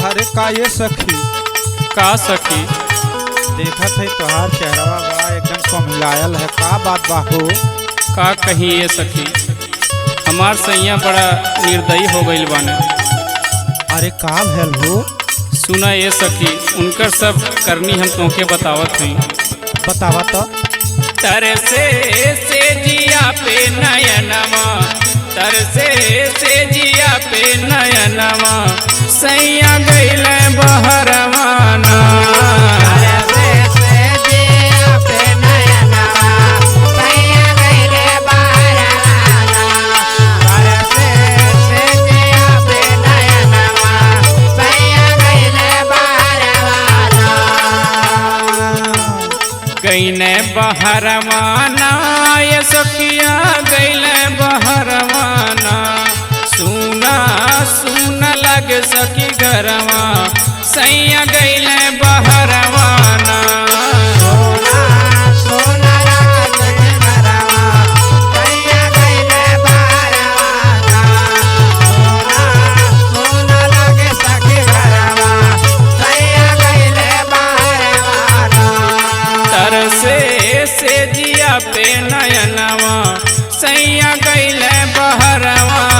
अरे का ये सखी, का सखी? देखत है तोहार चेहरा बड़ा एकदम कमिलायल है, का बात बा हो? का कही ये सखी, हमार सैया बड़ा निर्दयी हो गईल बाने। अरे का भेल हो? सुना ये सखी, उनकर सब करनी हम तोके बतावत हई। बतावा तो। तरसे से जिया पे नयनमा, तरसे से जिया पे नयनमा, सैया गईल बहरवाना। गईले बहरवाना ये सखिया, गईले बहरवाना। सुना सुना लगे सखी घरवा, सैया गईले बहरवाना। से जिया पे नयनवा, सैया गईले बहरवाना।